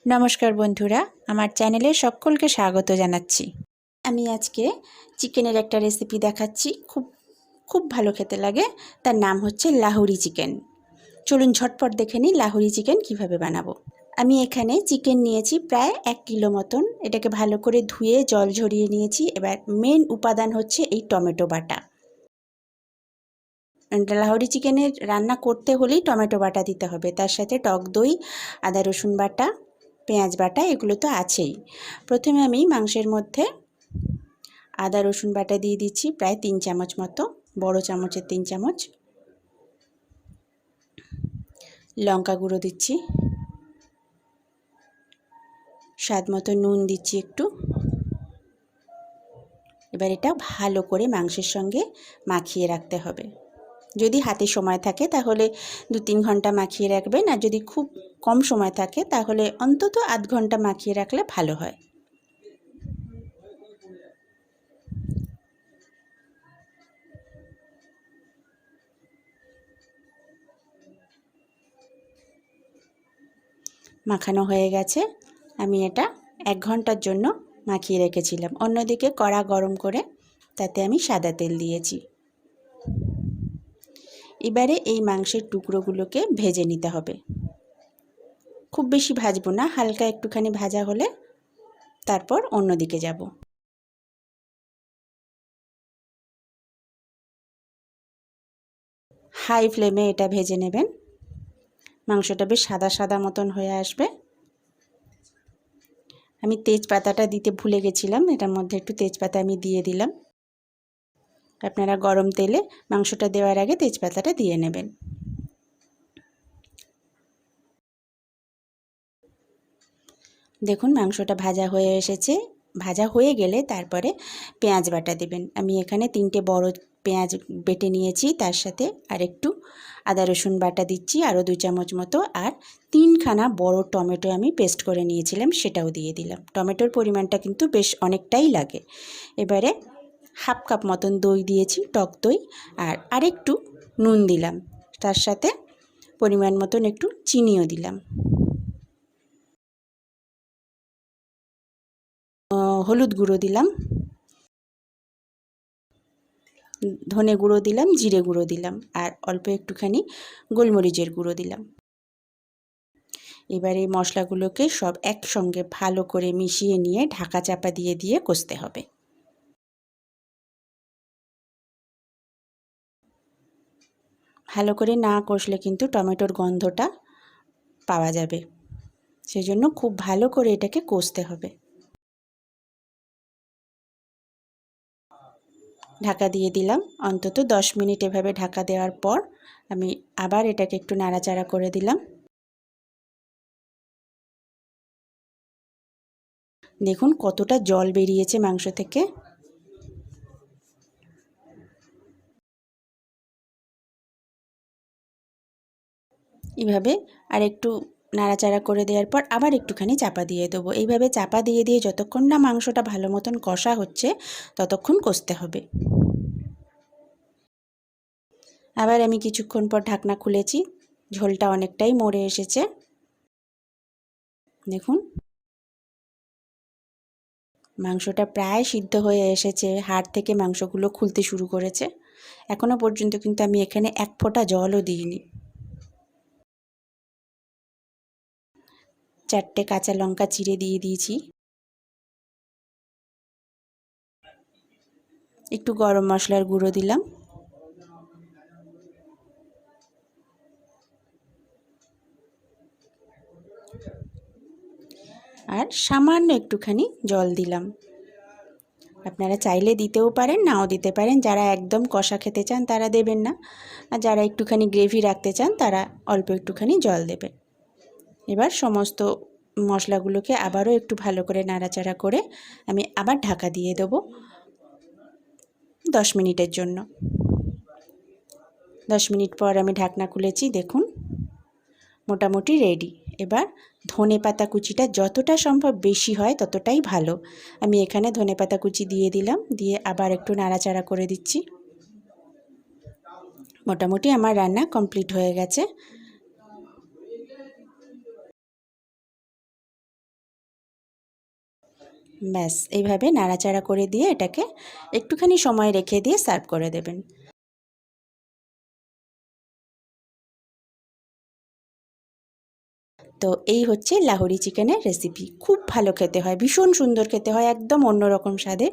নমস্কার বন্ধুরা, আমার চ্যানেলে সকলকে স্বাগত জানাচ্ছি। আমি আজকে চিকেনের একটা রেসিপি দেখাচ্ছি, খুব খুব ভালো খেতে লাগে। তার নাম হচ্ছে লাহোরি চিকেন। চলুন ঝটপট দেখে নিই লাহোরি চিকেন কিভাবে বানাবো। আমি এখানে চিকেন নিয়েছি প্রায় 1 কিলো মতন। এটাকে ভালো করে ধুয়ে জল ঝরিয়ে নিয়েছি। এবার মেন উপাদান হচ্ছে এই টমেটো বাটা। লাহোরি চিকেনের রান্না করতে হলেই টমেটো বাটা দিতে হবে, তার সাথে টক দই, আদা রসুন বাটা, পেঁয়াজ বাটা, এগুলো তো আছেই। প্রথমে আমি মাংসের মধ্যে আদা রসুন বাটা দিয়ে দিচ্ছি প্রায় 3 চামচ মতো, বড় চামচের 3 চামচ। লঙ্কা গুঁড়ো দিচ্ছি, স্বাদ মতো নুন দিচ্ছি একটু। এবার এটা ভালো করে মাংসের সঙ্গে মাখিয়ে রাখতে হবে। যদি হাতে সময় থাকে তাহলে 2-3 ঘন্টা মাখিয়ে রাখবেন, আর যদি খুব কম সময় থাকে তাহলে অন্তত আধ ঘন্টা মাখিয়ে রাখলে ভালো হয়। মাখানো হয়ে গেছে। আমি এটা 1 ঘন্টার জন্য মাখিয়ে রেখেছিলাম। অন্যদিকে কড়া গরম করে তাতে আমি সাদা তেল দিয়েছি। এবারে এই মাংসের টুকরোগুলোকে ভেজে নিতে হবে। খুব বেশি ভাজবো না, হালকা একটুখানি ভাজা হলে তারপর অন্যদিকে যাব। হাই ফ্লেমে এটা ভেজে নেবেন। মাংসটা বেশ সাদা সাদা মতন হয়ে আসবে। আমি তেজপাতাটা দিতে ভুলে গেছিলাম, এটার মধ্যে একটু তেজপাতা আমি দিয়ে দিলাম। আপনারা গরম তেলে মাংসটা দেওয়ার আগে তেজপাতাটা দিয়ে নেবেন। দেখুন মাংসটা ভাজা হয়ে এসেছে। ভাজা হয়ে গেলে তারপরে পেঁয়াজ বাটা দেবেন। আমি এখানে 3টে বড় পেঁয়াজ বেটে নিয়েছি, তার সাথে আর একটু আদা রসুন বাটা দিচ্ছি, আরও 2 চামচ মতো, আর 3খানা বড় টমেটো আমি পেস্ট করে নিয়েছিলাম, সেটাও দিয়ে দিলাম। টমেটোর পরিমাণটা কিন্তু বেশ অনেকটাই লাগে। এবারে হাফ কাপ মতন দই দিয়েছি, টক দই, আর আরেকটু নুন দিলাম, তার সাথে পরিমাণ মতন একটু চিনিও দিলাম। হলুদ গুঁড়ো দিলাম, ধনে গুঁড়ো দিলাম, জিরে গুঁড়ো দিলাম, আর অল্প একটুখানি গোলমরিচের গুঁড়ো দিলাম। এবার এই মশলাগুলোকে সব একসঙ্গে ভালো করে মিশিয়ে নিয়ে ঢাকা চাপা দিয়ে দিয়ে কষতে হবে। ভালো করে না কষলে কিন্তু টমেটোর গন্ধটা পাওয়া যাবে, সেজন্য খুব ভালো করে এটাকে কষতে হবে। ঢাকা দিয়ে দিলাম। অন্তত 10 মিনিট এভাবে ঢাকা দেওয়ার পর আমি আবার এটাকে একটু নাড়াচাড়া করে দিলাম। দেখুন কতটা জল বেরিয়েছে মাংস থেকে। এইভাবে আর একটু নাড়াচাড়া করে দেওয়ার পর আবার একটুখানি চাপা দিয়ে দেবো। এইভাবে চাপা দিয়ে দিয়ে যতক্ষণ না মাংসটা ভালো মতন কষা হচ্ছে ততক্ষণ কষতে হবে। আবার আমি কিছুক্ষণ পর ঢাকনা খুলেছি, ঝোলটা অনেকটাই মরে এসেছে। দেখুন মাংসটা প্রায় সিদ্ধ হয়ে এসেছে, হাড় থেকে মাংসগুলো খুলতে শুরু করেছে। এখনও পর্যন্ত কিন্তু আমি এখানে 1 ফোঁটা জলও দিইনি। 4টে কাঁচা লঙ্কা চিড়ে দিয়ে দিয়েছি। একটু গরম মশলার গুঁড়ো দিলাম। আর সামান্য একটুখানি জল দিলাম। আপনারা চাইলে দিতেও পারেন, নাও দিতে পারেন। যারা একদম কষা খেতে চান তারা দেবেন না, আর যারা একটুখানি গ্রেভি রাখতে চান তারা অল্প একটুখানি জল দেবেন। এবার সমস্ত মশলাগুলোকে আবারও একটু ভালো করে নাড়াচাড়া করে আমি আবার ঢাকা দিয়ে দেবো 10 মিনিটের জন্য। 10 মিনিট পর আমি ঢাকনা খুলেছি, দেখুন মোটামুটি রেডি। এবার ধনেপাতা কুচিটা যতটা সম্ভব বেশি হয় ততটাই ভালো। আমি এখানে ধনেপাতা কুচি দিয়ে দিলাম, দিয়ে আবার একটু নাড়াচাড়া করে দিচ্ছি। মোটামুটি আমার রান্না কমপ্লিট হয়ে গেছে। ব্যাস এইভাবে নাড়াচাড়া করে দিয়ে এটাকে একটুখানি সময় রেখে দিয়ে সার্ভ করে দেবেন। তো এই হচ্ছে লাহোরি চিকেনের রেসিপি। খুব ভালো খেতে হয়, ভীষণ সুন্দর খেতে হয়, একদম অন্যরকম স্বাদের।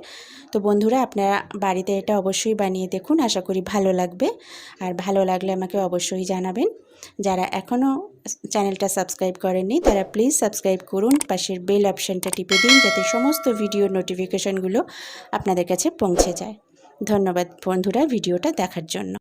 তো বন্ধুরা, আপনারা বাড়িতে এটা অবশ্যই বানিয়ে দেখুন, আশা করি ভালো লাগবে। আর ভালো লাগলে আমাকে অবশ্যই জানাবেন। যারা এখনও চ্যানেলটা সাবস্ক্রাইব করেননি তারা প্লিজ সাবস্ক্রাইব করুন, পাশের বেল অপশানটা টিপে দিন যাতে সমস্ত ভিডিওর নোটিফিকেশানগুলো আপনাদের কাছে পৌঁছে যায়। ধন্যবাদ বন্ধুরা ভিডিওটা দেখার জন্য।